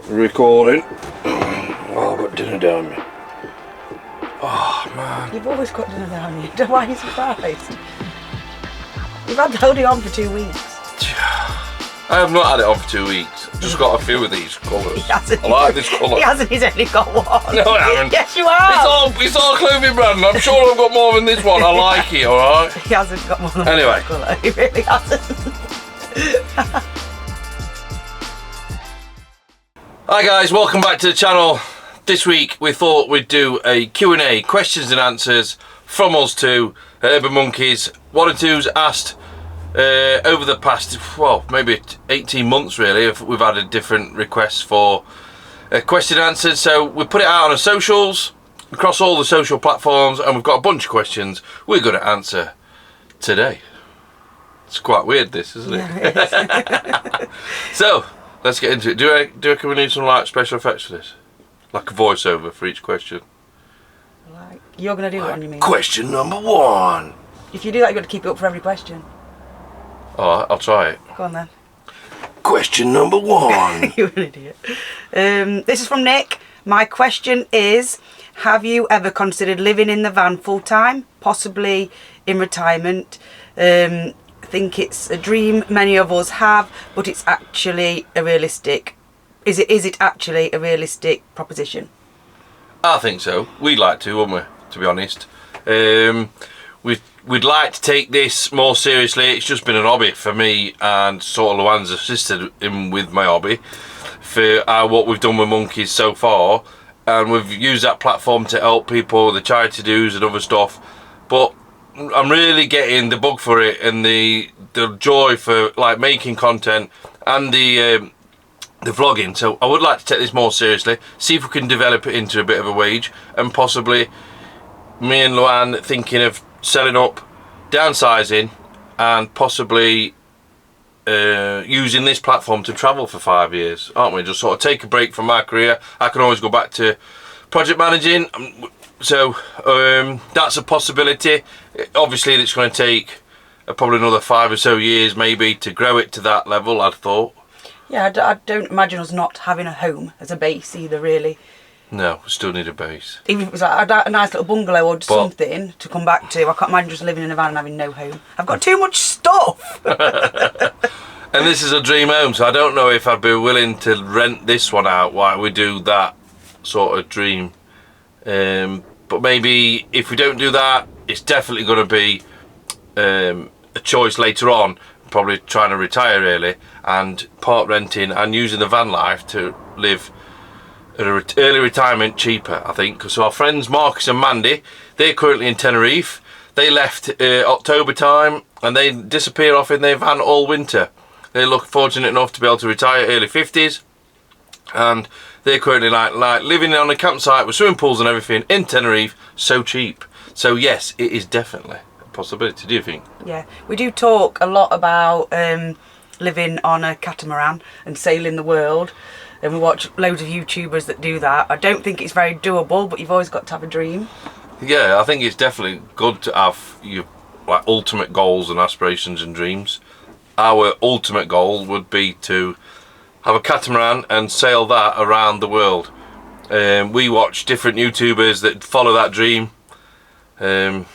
Recording. Oh, I've got dinner down me. Oh, man. You've always got dinner down you. Why are you surprised? You've had the hoodie on for 2 weeks. I have not had it on for 2 weeks. I've just got a few of these colours. I like this colour. He hasn't, he's only got one. No, I haven't. Yes, you have. It's all clothing brand. I'm sure I've got more than this one. I like it, alright? He hasn't got more than anyway. one colour. He really hasn't. Hi guys, welcome back to the channel. This week we thought we'd do a Q&A, questions and answers from us two Urban Monkeys. One or two's asked over the past, well, maybe 18 months really, if we've had a different requests for question and answers. So we put it out on our socials, across all the social platforms, and we've got a bunch of questions we're going to answer today. It's quite weird this, isn't it? Yeah, it is. So, let's get into it. Do I reckon we need some like special effects for this? Like a voiceover for each question? Like, you're going to do one, you mean? Question number one. If you do that, you've got to keep it up for every question. Alright, I'll try it. Go on then. Question number one. You're an idiot. This is from Nick. My question is, have you ever considered living in the van full time? Possibly in retirement? I think it's a dream many of us have, but it's actually a realistic. Is it actually a realistic proposition? I think so. We'd like to, wouldn't we? To be honest, we'd like to take this more seriously. It's just been an hobby for me, and sort of Luann's assisted him with my hobby for what we've done with Monkeys so far, and we've used that platform to help people, the charity dues and other stuff. But I'm really getting the bug for it and the joy for like making content and the vlogging. So I would like to take this more seriously, see if we can develop it into a bit of a wage, and possibly me and Luann thinking of selling up, downsizing, and possibly using this platform to travel for 5 years, aren't we? Just sort of take a break from my career. I can always go back to project managing. So that's a possibility. Obviously it's going to take probably another 5 or so years maybe to grow it to that level, I'd thought. Yeah, I don't imagine us not having a home as a base either, really. No, we still need a base. Even if it was like a nice little bungalow or something to come back to, I can't imagine just living in a van and having no home. I've got too much stuff. And this is a dream home, so I don't know if I'd be willing to rent this one out while we do that sort of dream. But maybe if we don't do that, it's definitely going to be a choice later on, probably trying to retire early and part renting and using the van life to live at an early retirement cheaper, I think. So our friends Marcus and Mandy, they're currently in Tenerife. They left October time and they disappear off in their van all winter. They look fortunate enough to be able to retire early 50s, and they're currently like living on a campsite with swimming pools and everything in Tenerife, so cheap. So yes, it is definitely a possibility, do you think? Yeah, we do talk a lot about living on a catamaran and sailing the world, and we watch loads of YouTubers that do that. I don't think it's very doable, but you've always got to have a dream. Yeah, I think it's definitely good to have your like ultimate goals and aspirations and dreams. Our ultimate goal would be to have a catamaran and sail that around the world. We watch different YouTubers that follow that dream. Yeah,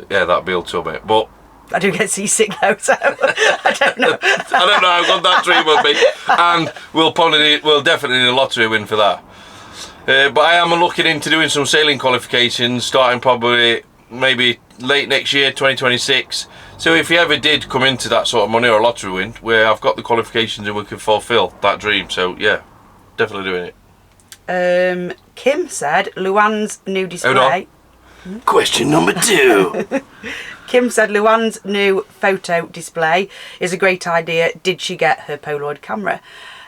that'd be ultimate. But I do get seasick though, so I don't know. I don't know how good that dream would be, and we'll definitely need a lottery win for that. But I am looking into doing some sailing qualifications, starting probably maybe late next year, 2026. So if you ever did come into that sort of money or a lottery win, where I've got the qualifications and we can fulfil that dream. So yeah, definitely doing it. Kim said Luann's new display. Question number 2. Kim said Luann's new photo display is a great idea. Did she get her Polaroid camera?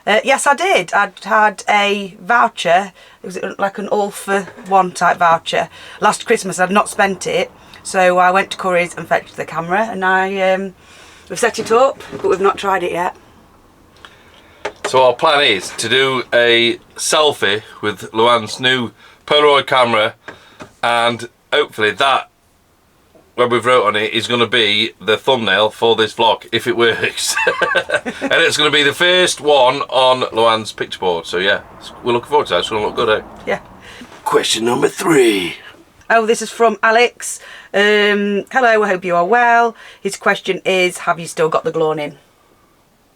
Yes, I did. I'd had a voucher. It was like an all-for-one type voucher. Last Christmas I'd not spent it, so I went to Curry's and fetched the camera, and we've set it up, but we've not tried it yet. So our plan is to do a selfie with Luann's new Polaroid camera, and hopefully that when we've wrote on it, is going to be the thumbnail for this vlog, if it works. And it's going to be the first one on Luann's picture board. So yeah, we're looking forward to that. It's going to look good, eh? Yeah. Question number 3. Oh, this is from Alex. Hello, I hope you are well. His question is, have you still got the Glornin?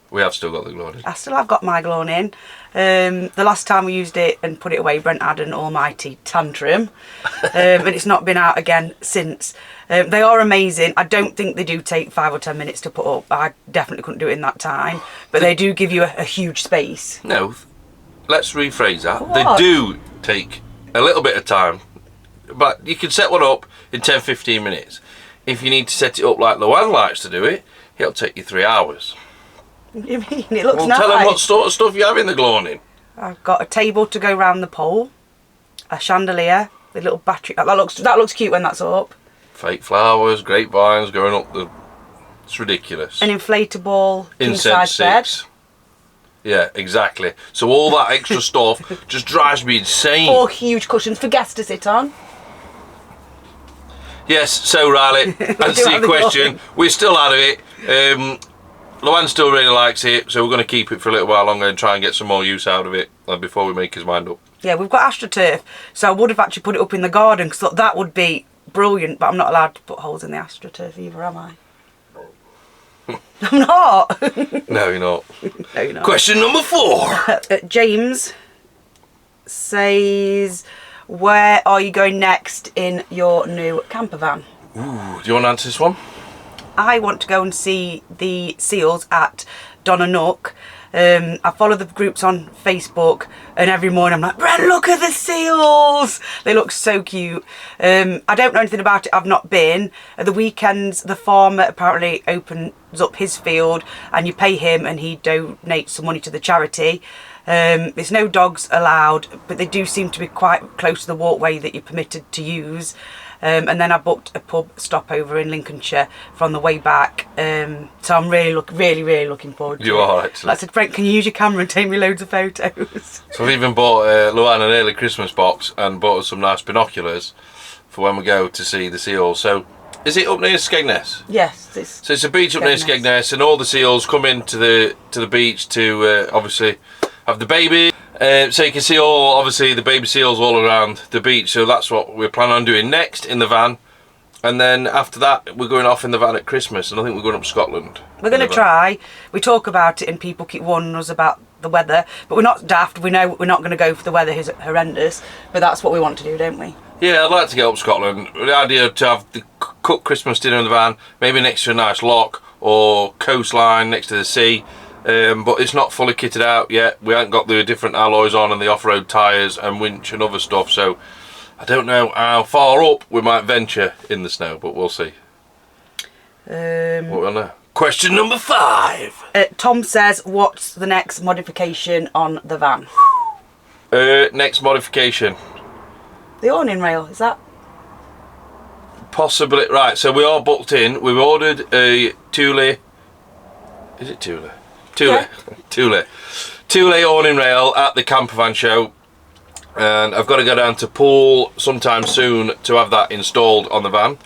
We have still got the Glornin. I still have got my Glornin. The last time we used it and put it away, Brent had an almighty tantrum. And it's not been out again since. They are amazing. I don't think they do take 5 or 10 minutes to put up. I definitely couldn't do it in that time. But they do give you a huge space. No, let's rephrase that. What? They do take a little bit of time. But you can set one up in 10-15 minutes. If you need to set it up like Luann likes to do it, it'll take you 3 hours. What do you mean? It looks Well, nice. tell them what sort of stuff you have in the Glornin. I've got a table to go round the pole, a chandelier, the little battery. That looks cute when that's up. Fake flowers, grapevines going up the... It's ridiculous. An inflatable Incense king-size bed. sticks. Yeah, exactly. So all that extra stuff just drives me insane. 4 huge cushions for guests to sit on. Yes, so Riley, answer your question. We're still out of it. Luann still really likes it, so we're going to keep it for a little while longer and try and get some more use out of it before we make his mind up. Yeah, we've got AstroTurf, so I would have actually put it up in the garden because that would be brilliant, but I'm not allowed to put holes in the AstroTurf either, am I? I'm not. No, you're not. No, you're not. Question number 4. James says, where are you going next in your new camper van? Ooh, do you want to answer this one? I want to go and see the seals at Donna Nook. I follow the groups on Facebook, and every morning I'm like, Brent, look at the seals! They look so cute. I don't know anything about it, I've not been. At the weekends, the farmer apparently opens up his field, and you pay him and he donates some money to the charity. There's no dogs allowed, but they do seem to be quite close to the walkway that you're permitted to use. And then I booked a pub stopover in Lincolnshire from the way back. So I'm really looking forward to it. You are, actually. Like I said, Frank, can you use your camera and take me loads of photos? So I've even bought Luann an early Christmas box and bought her some nice binoculars for when we go to see the seals. So, is it up near Skegness? Yes. So it's a beach up near Skegness, and all the seals come into the beach to obviously have the baby. So you can see obviously the baby seals all around the beach. So that's what we're planning on doing next in the van. And then after that, we're going off in the van at Christmas, and I think we're going up Scotland. We're going to try. We talk about it and people keep warning us about the weather, but we're not daft. We know we're not going to go for the weather is horrendous, but that's what we want to do, don't we? Yeah, I'd like to get up Scotland. The idea to have the cooked Christmas dinner in the van, maybe next to a nice loch or coastline next to the sea. But it's not fully kitted out yet. We haven't got the different alloys on and the off-road tyres and winch and other stuff, so I don't know how far up we might venture in the snow, but we'll see. What will know? Question number 5. Tom says, what's the next modification on the van? Next modification. The awning rail, is that? Possibly. Right, so we are booked in. We've ordered a Thule. Is it Thule? Thule. Yeah. Thule awning rail at the campervan show. And I've got to go down to Poole sometime soon to have that installed on the van.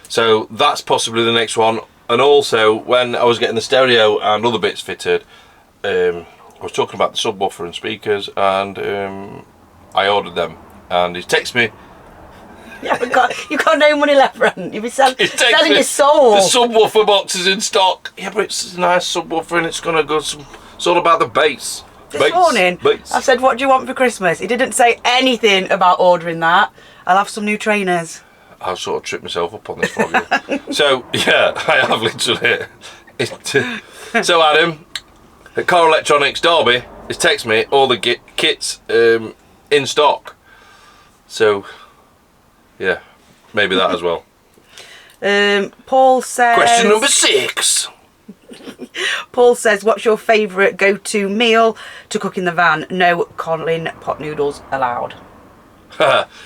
So that's possibly the next one. And also, when I was getting the stereo and other bits fitted, I was talking about the subwoofer and speakers, and I ordered them. And he's texted me. Yeah, you've got no money left, Brent. You'll be selling your soul. The subwoofer box is in stock. Yeah, but it's a nice subwoofer and it's going to go it's all about the bass. This morning, I said, what do you want for Christmas? He didn't say anything about ordering that. I'll have some new trainers. I've sort of tripped myself up on this vlog. So, yeah, I have literally. So, Adam, at Car Electronics Derby, has texted me all the kits in stock. So, yeah, maybe that as well. Paul says... Question number 6. Paul says, what's your favourite go-to meal to cook in the van? No Colin pot noodles allowed.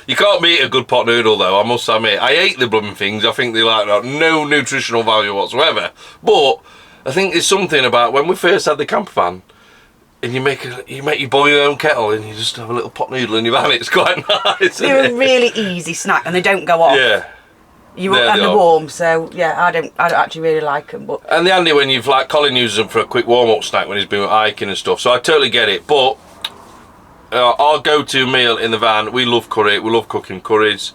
You can't beat a good pot noodle though, I must admit. I hate the blooming things. I think they like no nutritional value whatsoever. But I think there's something about when we first had the camper van and you boil your own kettle and you just have a little pot noodle in your van. It's quite nice. They're a really easy snack and they don't go off. Yeah. They're warm, so yeah, I don't actually really like them. But and they're handy when you've like Colin uses them for a quick warm up snack when he's been hiking and stuff. So I totally get it. But our go-to meal in the van, we love curry. We love cooking curries.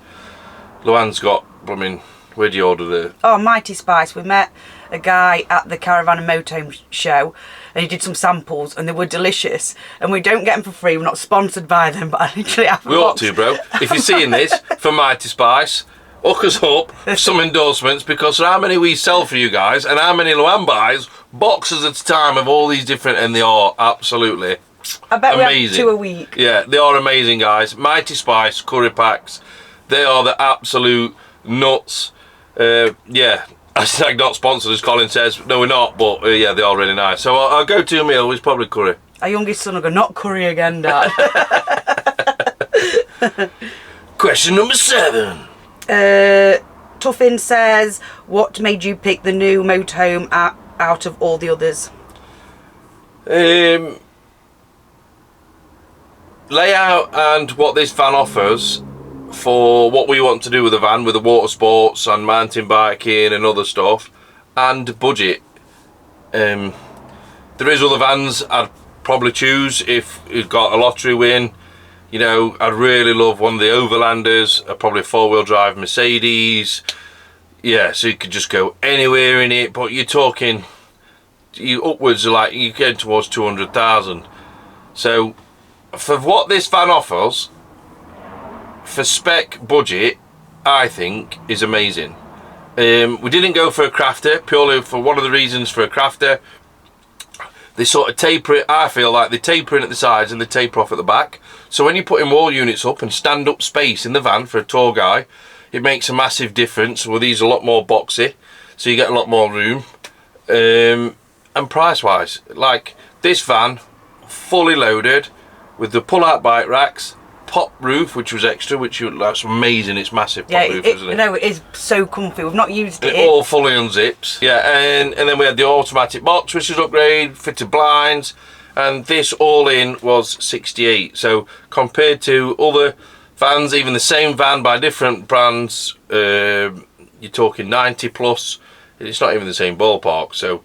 Luann's got, I mean, where do you order the? Oh, Mighty Spice. We met a guy at the Caravan and Motorhome show, and he did some samples, and they were delicious. And we don't get them for free. We're not sponsored by them, but I literally have. We ought to, bro. If you're seeing this for Mighty Spice, hook us up for some endorsements, because how many we sell for you guys and how many Luann buys boxes at a time of all these different, and they are absolutely I bet amazing. We have 2 a week. Yeah, they are amazing, guys. Mighty Spice curry packs, they are the absolute nuts. Yeah, hashtag not sponsored, as Colin says. No, we're not, but yeah, they are really nice. So our go-to meal is probably curry. Our youngest son will go, not curry again, Dad. Question number 7. Tuffin says, what made you pick the new motorhome out of all the others? Layout and what this van offers for what we want to do with the van, with the water sports and mountain biking and other stuff, and budget. There is other vans I'd probably choose if you've got a lottery win. You know, I'd really love one of the Overlanders, probably a 4-wheel drive Mercedes. Yeah, so you could just go anywhere in it, but you're talking, you upwards of like, you're getting towards 200,000. So for what this van offers, for spec budget, I think is amazing. We didn't go for a crafter, purely for one of the reasons for a crafter. They sort of taper it, I feel like they taper in at the sides and they taper off at the back. So when you're putting wall units up and stand up space in the van for a tall guy, it makes a massive difference. Well, these are a lot more boxy, so you get a lot more room. And price wise, like this van, fully loaded with the pull out bike racks, pop roof, which was extra, that's amazing. It's massive pop roof, isn't it? No, it is so comfy. We've not used it. It all fully unzips. Yeah, and then we had the automatic box, which is upgrade, fitted blinds, and this all in was 68. So compared to other vans, even the same van by different brands, you're talking 90 plus. It's not even the same ballpark. So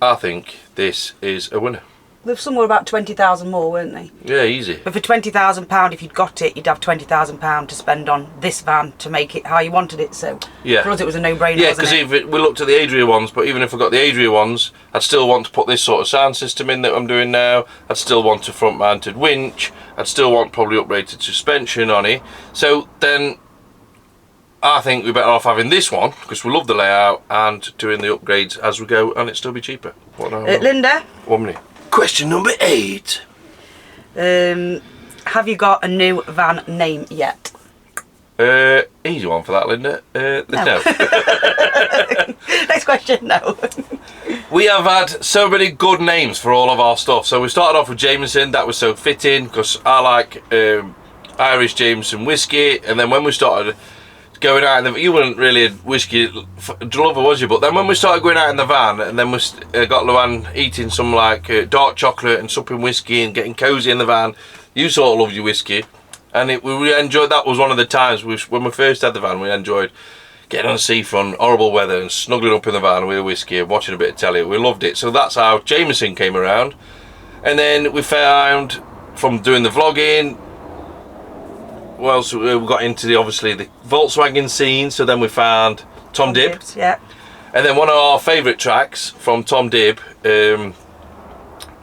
I think this is a winner. There was somewhere about 20,000 more, weren't they? Yeah, easy. But for £20,000, if you'd got it, you'd have £20,000 to spend on this van to make it how you wanted it. So yeah, for us, it was a no-brainer. Yeah, because we looked at the Adria ones, but even if I got the Adria ones, I'd still want to put this sort of sound system in that I'm doing now. I'd still want a front-mounted winch. I'd still want probably uprated suspension on it. So then I think we're better off having this one, because we love the layout, and doing the upgrades as we go, and it'd still be cheaper. Linda? 1 minute. Question number 8. Have you got a new van name yet? Easy one for that, Linda. No. Next question, no. We have had so many good names for all of our stuff. So we started off with Jameson. That was so fitting, because I like Irish Jameson whiskey. And then when we started going out in the, you weren't really a whiskey lover, was you? But then when we started going out in the van, and then we got Luann eating some like dark chocolate and supping whiskey and getting cosy in the van, you sort of loved your whiskey, and we enjoyed. That was one of the times when we first had the van, we enjoyed getting on the seafront, horrible weather, and snuggling up in the van with a whiskey and watching a bit of telly. We loved it. So that's how Jameson came around. And then we found, from doing the vlogging, well, so we got into obviously the Volkswagen scene. So then we found Tom Dib. Dibs, yeah. And then one of our favourite tracks from Tom Dib,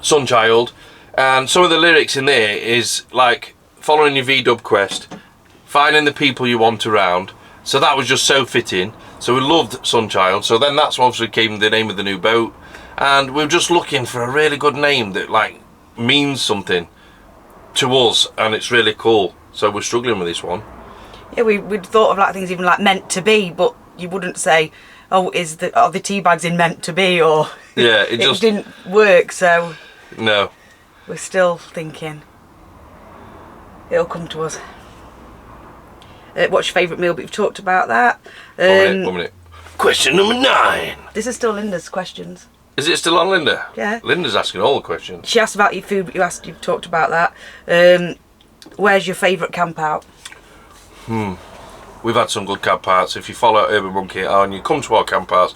Sunchild. And some of the lyrics in there is like following your V-dub quest, finding the people you want around. So that was just so fitting. So we loved Sunchild. So then that's obviously came the name of the new boat. And we were just looking for a really good name that like means something to us, and it's really cool. So we're struggling with this one. Yeah, we'd thought of like things even like meant to be, but you wouldn't say, oh, are the tea bags in meant to be, or yeah, it just didn't work. So no, we're still thinking it'll come to us. What's your favourite meal? But you've talked about that. 1 minute. Question number 9. This is still Linda's questions. Is it still on Linda? Yeah. Linda's asking all the questions. She asked about your food, but you've talked about that. Where's your favourite camp out? we've had some good camp outs. If you follow Urban Monkey and you come to our camp outs,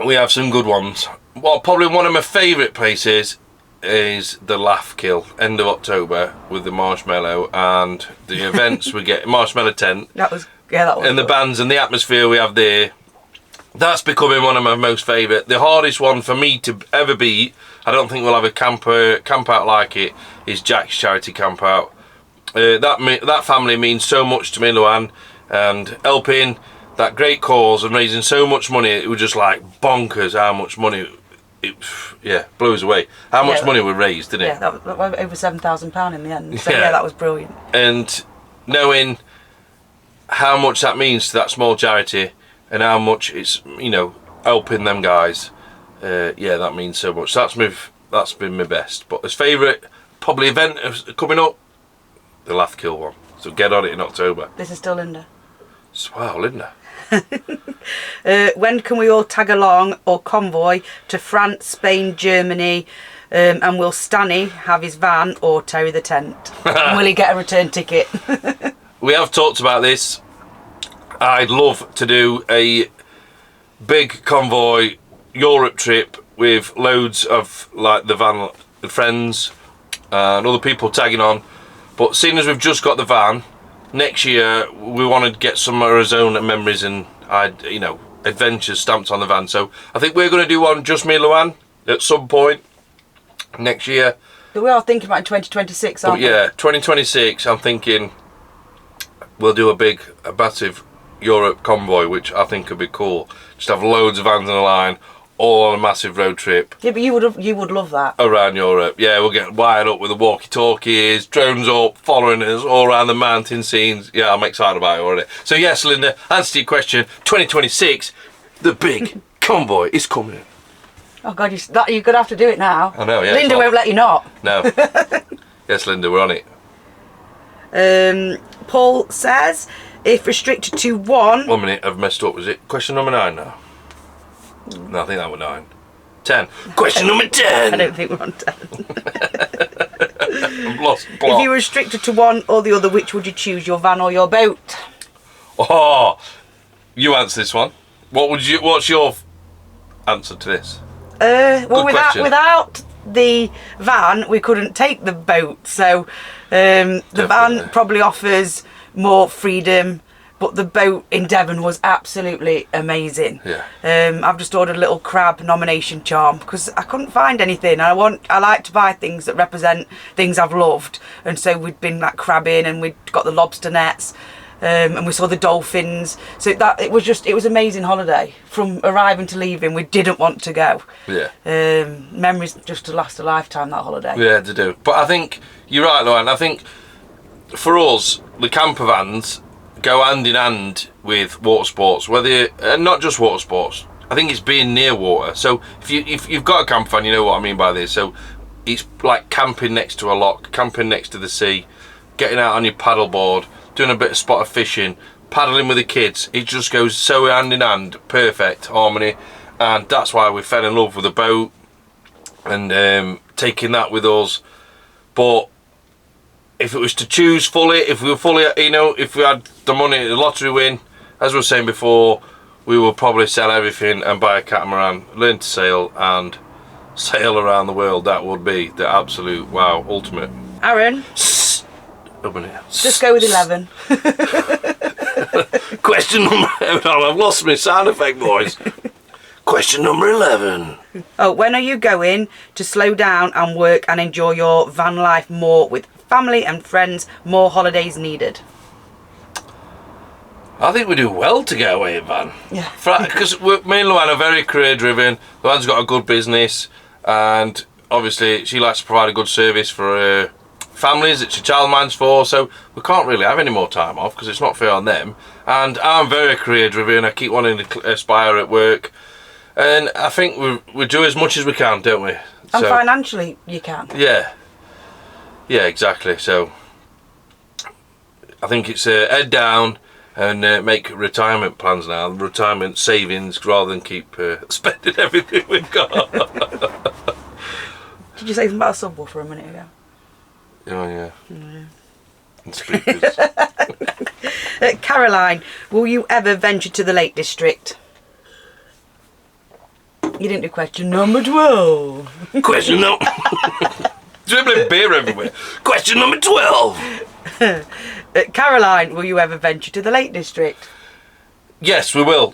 we have some good ones. Well, probably one of my favourite places is the Laugh Kill, end of October, with the marshmallow and the events we get, marshmallow tent. That was and the bands and the atmosphere we have there. That's becoming one of my most favourite. The hardest one for me to ever beat, I don't think we'll have a camp out like it, is Jack's charity camp out. That family means so much to me, Luann, and helping that great cause and raising so much money, it was just like bonkers how much money it blew us away. How much money we raised, didn't it? Yeah, that was over £7,000 in the end. So yeah, that was brilliant. And knowing how much that means to that small charity and how much it's, you know, helping them guys, yeah, that means so much. That's been my best. But as favourite probably event coming up, the Laugh Kill one. So get on it in October. This is still Linda. Wow, Linda. When can we all tag along or convoy to France, Spain, Germany, and will Stanny have his van or tow the tent? And will he get a return ticket? We have talked about this. I'd love to do a big convoy Europe trip with loads of like the van friends and other people tagging on. But seeing as we've just got the van, next year we want to get some of our own memories and adventures stamped on the van. So I think we're going to do one, just me and Luann, at some point next year. But we are thinking about 2026, aren't we? Yeah, 2026. I'm thinking we'll do a massive Europe convoy, which I think could be cool. Just have loads of vans on the line, all on a massive road trip. Yeah, but you would love that. Around Europe. Yeah, we'll get wired up with the walkie-talkies, drones up, following us all around the mountain scenes. Yeah, I'm excited about it already. So yes, Linda, answer to your question, 2026, the big convoy is coming. Oh God, you're going to have to do it now. I know, yeah. Linda won't let you not. No. Yes, Linda, we're on it. Paul says, if restricted to one... 1 minute, I've messed up. Was it question number 9 now? No, I think that was 9. 10. Question number 10! I don't think we're on 10. I've lost plot. If you were restricted to one or the other, which would you choose, your van or your boat? Oh, you answer this one. What's your answer to this? Well, without the van, we couldn't take the boat. So the van probably offers more freedom, but the boat in Devon was absolutely amazing. Yeah. I've just ordered a little crab nomination charm because I couldn't find anything. I like to buy things that represent things I've loved, and so we'd been like crabbing and we'd got the lobster nets. And we saw the dolphins. So it was amazing holiday. From arriving to leaving, we didn't want to go. Yeah. Memories just to last a lifetime, that holiday. Yeah, to do. But I think you're right, Lauren. I think for us, the camper vans go hand in hand with water sports. Not just water sports. I think it's being near water. So if you've got a camper van, you know what I mean by this. So it's like camping next to a lock, camping next to the sea, getting out on your paddleboard, doing a bit of spot of fishing, paddling with the kids. It just goes so hand in hand, perfect harmony, and that's why we fell in love with the boat and taking that with us. But if it was to choose fully, if we had the money, the lottery win, as we were saying before, we will probably sell everything and buy a catamaran, learn to sail and sail around the world. That would be the absolute wow, ultimate. Aaron? Just go with 11. Question number... I've lost my sound effect, boys. Question number 11. Oh, when are you going to slow down and work and enjoy your van life more with family and friends? More holidays needed. I think we do well to get away in van. Yeah. Because me and Luann are very career driven. Luann's got a good business and obviously she likes to provide a good service for her families that she childminds for, so we can't really have any more time off because it's not fair on them. And I'm very career driven. I keep wanting to aspire at work, and I think we do as much as we can, don't we? And financially you can. Yeah exactly. So I think it's head down and make retirement plans now, retirement savings, rather than keep spending everything we've got. Did you say something about a subwoofer a minute ago? Oh yeah. and speakers. Caroline, will you ever venture to the Lake District? You didn't do question number 12. Question number... Dribbling beer everywhere. Question number 12. Caroline, will you ever venture to the Lake District? Yes, we will.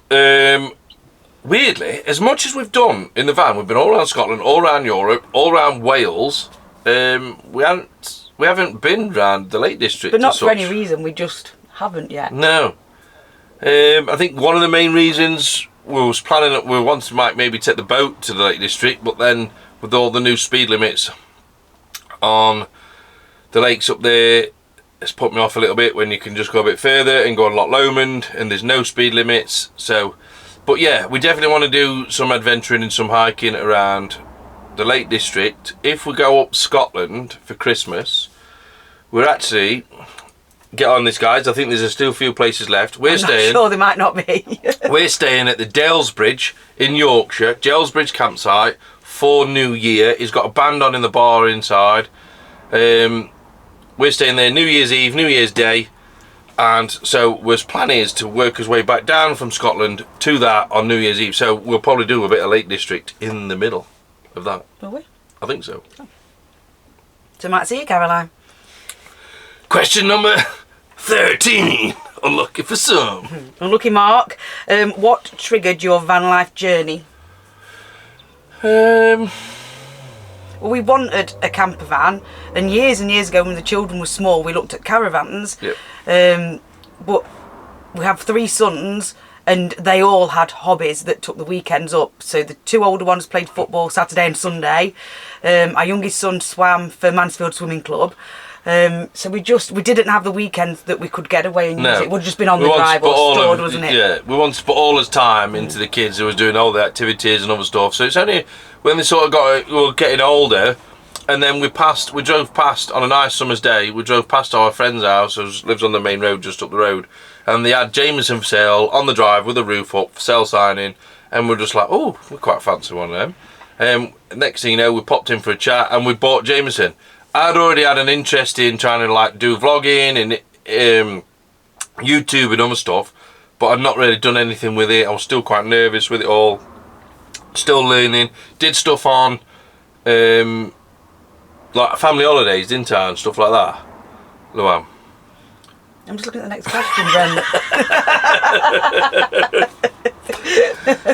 Weirdly, as much as we've done in the van, we've been all around Scotland, all around Europe, all around Wales. We haven't been round the Lake District. But not for any reason, we just haven't yet. No. I think one of the main reasons we was planning that we wanted to maybe take the boat to the Lake District, but then with all the new speed limits on the lakes up there, it's put me off a little bit when you can just go a bit further and go on Loch Lomond and there's no speed limits. So, but yeah, we definitely want to do some adventuring and some hiking around the Lake District. If we go up Scotland for Christmas, we're actually, get on this guys, I think there's still a few places left. I'm not sure there might not be. We're staying at the Dalesbridge in Yorkshire, Dalesbridge campsite for New Year. He's got a band on in the bar inside. We're staying there New Year's Eve, New Year's Day, and so his plan is to work his way back down from Scotland to that on New Year's Eve. So we'll probably do a bit of Lake District in the middle of that. Will we? I think so. Oh. So might see you, Caroline. Question number 13. Unlucky for some. Unlucky Mark. What triggered your van life journey? Well, we wanted a camper van, and years ago when the children were small, we looked at caravans. Yep. But we have 3 sons, and they all had hobbies that took the weekends up. So the 2 older ones played football Saturday and Sunday. Our youngest son swam for Mansfield Swimming Club. So we didn't have the weekends that we could get away and use it. We'd just been on the drive or stored, wasn't it? Yeah, we wanted to put all his time into the kids who was doing all the activities and other stuff. So it's only when they sort of we were getting older, and then we drove past on a nice summer's day. We drove past our friend's house, who lives on the main road just up the road, and they had Jameson for sale on the drive with the roof up, for sale signing, and we're just like, oh, we quite fancy one of them. Next thing you know, we popped in for a chat and we bought Jameson. I'd already had an interest in trying to like do vlogging and YouTube and other stuff, but I'd not really done anything with it. I was still quite nervous with it all, still learning. Did stuff on like family holidays, didn't I, and stuff like that. Luann. I'm just looking at the next question, Bren.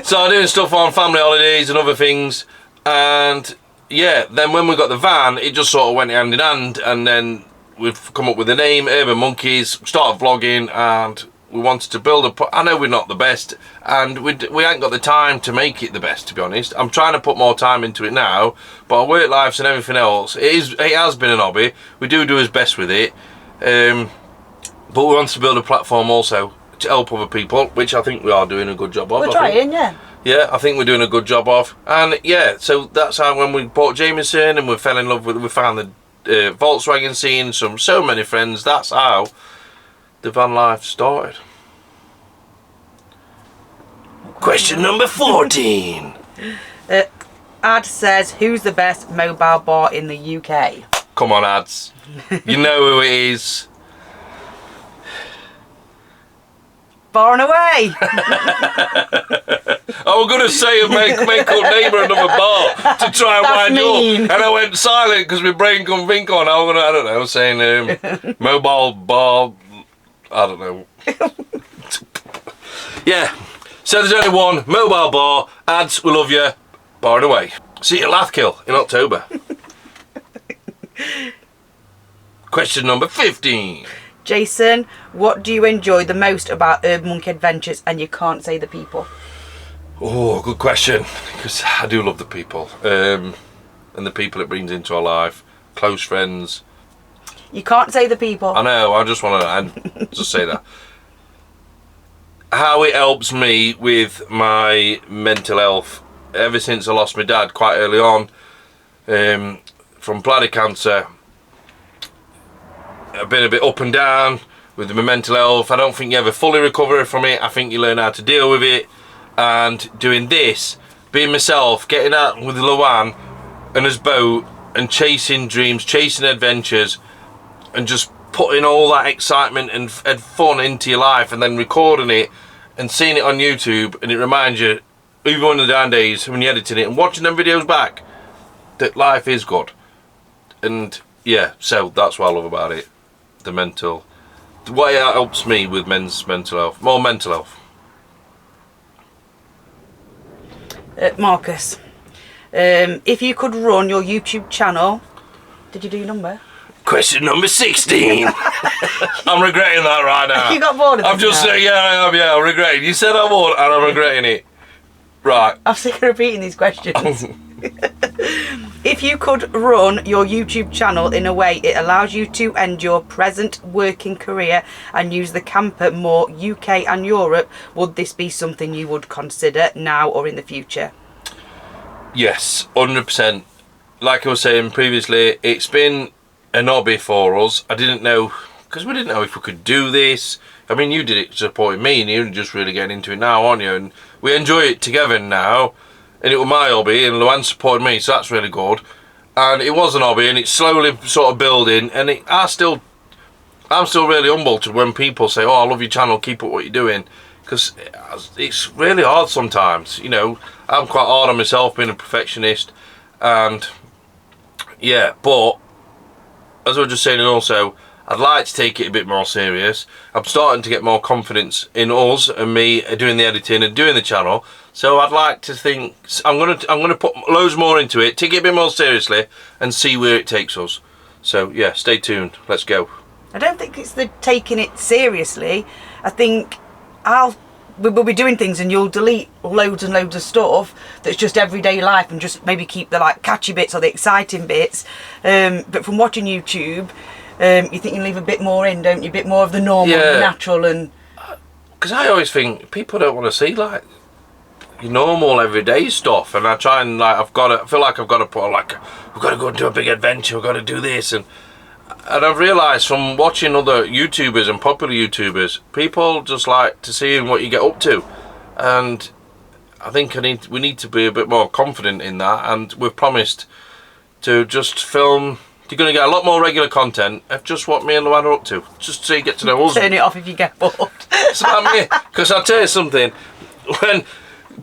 So I'm doing stuff on family holidays and other things, and yeah, then when we got the van, it just sort of went hand in hand, and then we've come up with the name Urban Monkeys, started vlogging, and we wanted to build I know we're not the best, and we ain't got the time to make it the best, to be honest. I'm trying to put more time into it now, but our work lives and everything else, it has been an hobby. We do his best with it, but we want to build a platform also to help other people, which I think we are doing a good job of. We're trying, yeah. Yeah, I think we're doing a good job of. And yeah, so that's how when we bought Jameson and we fell in love with, we found the Volkswagen scene, so many friends, that's how the van life started. Question number 14. Ad says, who's the best mobile bar in the UK? Come on, ads. You know who it is. Bar and Away. I was going to say a make up name or another bar to try and wind you up, and I went silent because my brain couldn't think on. I don't know, saying mobile bar, I don't know. Yeah, so there's only one mobile bar. Ads, we love you. Bar and Away. See you at Lathkill in October. Question number 15. Jason, what do you enjoy the most about Urban Monkey Adventures, and you can't say the people? Oh, good question, because I do love the people, and the people it brings into our life, close friends. You can't say the people. I know, I just want to just say that. How it helps me with my mental health. Ever since I lost my dad quite early on, from bladder cancer, I've been a bit up and down with my mental health. I don't think you ever fully recover from it. I think you learn how to deal with it. And doing this, being myself, getting out with Luann and his boat and chasing dreams, chasing adventures, and just putting all that excitement and fun into your life and then recording it and seeing it on YouTube, and it reminds you, even on the down days when you're editing it and watching them videos back, that life is good. And yeah, so that's what I love about it. The way it helps me with men's mental health, more mental health. Marcus, if you could run your YouTube channel, did you do your number? Question number 16. I'm regretting that right now. You got bored of it? I'm just saying, yeah, I am, yeah, I'm regretting. You said I would, and I'm regretting it. Right. I'm sick of repeating these questions. If you could run your YouTube channel in a way it allows you to end your present working career and use the camper more UK and Europe, would this be something you would consider now or in the future? Yes, 100%. Like I was saying previously, it's been an hobby for us. I didn't know, because we didn't know if we could do this. I mean, you did it supporting me, and you're just really getting into it now, aren't you? And we enjoy it together now, and it was my hobby, and Luann supported me, so that's really good. And it was an hobby, and it's slowly sort of building, and I'm still really humbled to when people say, oh, I love your channel, keep up what you're doing, because it's really hard sometimes, you know. I'm quite hard on myself, being a perfectionist, and yeah, but as I was just saying, and also, I'd like to take it a bit more serious. I'm starting to get more confidence in us and me doing the editing and doing the channel. So I'd like to think I'm gonna put loads more into it, take it a bit more seriously, and see where it takes us. So yeah, stay tuned. Let's go. I don't think it's the taking it seriously. I think we'll be doing things and you'll delete loads and loads of stuff that's just everyday life and just maybe keep the like catchy bits or the exciting bits. But from watching YouTube, you think you can leave a bit more in, don't you? A bit more of the normal, the natural, and because I always think people don't want to see like your normal everyday stuff, and I try and like I feel like I've got to put like we've got to go and do a big adventure, we've got to do this, and I've realised from watching other YouTubers and popular YouTubers, people just like to see what you get up to, and I think we need to be a bit more confident in that, and we've promised to just film. You're going to get a lot more regular content of just what me and Luann are up to, just so you get to know us. Turn it off if you get bored. Because I'll tell you something, when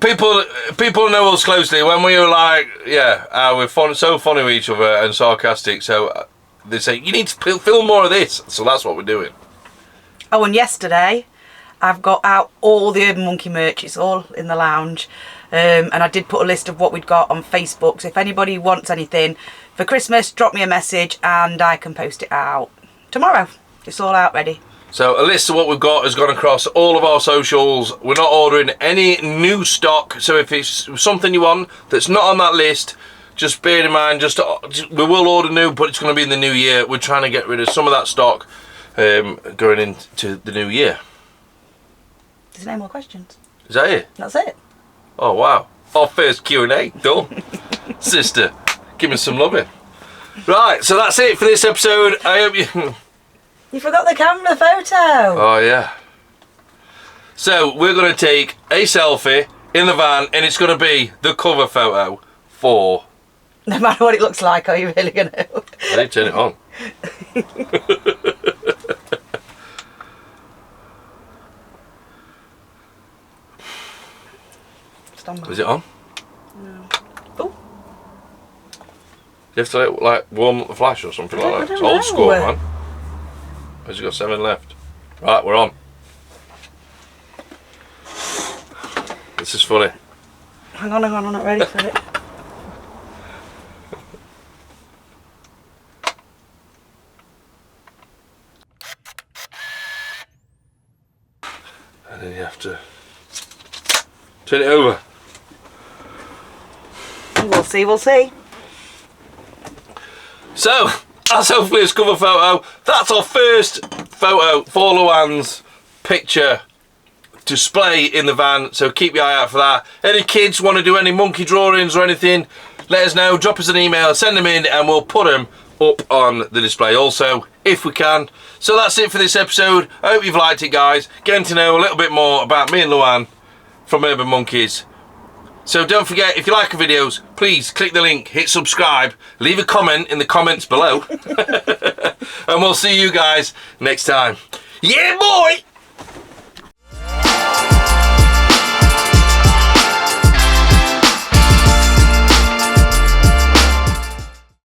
people know us closely, when we were like, we're so funny with each other and sarcastic, so they say, you need to film more of this, so that's what we're doing. Oh, and yesterday, I've got out all the Urban Monkey merch, it's all in the lounge, and I did put a list of what we'd got on Facebook, so if anybody wants anything for Christmas, drop me a message and I can post it out tomorrow. It's all out ready. So a list of what we've got has gone across all of our socials. We're not ordering any new stock, so if it's something you want that's not on that list, just bear in mind, we will order new, but it's going to be in the new year. We're trying to get rid of some of that stock going into the new year. There's no more questions. Is that it? That's it. Oh wow, our first Q&A done. Sister, give me some loving. Right, so that's it for this episode. I hope you... You forgot the camera photo. Oh yeah. So we're going to take a selfie in the van, and it's going to be the cover photo for... No matter what it looks like, are you really going to? I did turn it on. Is it on? No. Oh. You have to like warm up the flash or something like that. It's old school, man. Has got 7 left? Right, we're on. This is funny. Hang on, I'm not ready for it. And then you have to turn it over. We'll see. So, that's hopefully his cover photo. That's our first photo for Luann's picture display in the van, so keep your eye out for that. Any kids want to do any monkey drawings or anything, let us know, drop us an email, send them in, and we'll put them up on the display also, if we can. So that's it for this episode. I hope you've liked it, guys. Getting to know a little bit more about me and Luann from Urban Monkeys. So don't forget, if you like our videos, please click the link, hit subscribe, leave a comment in the comments below. And we'll see you guys next time. Yeah, boy!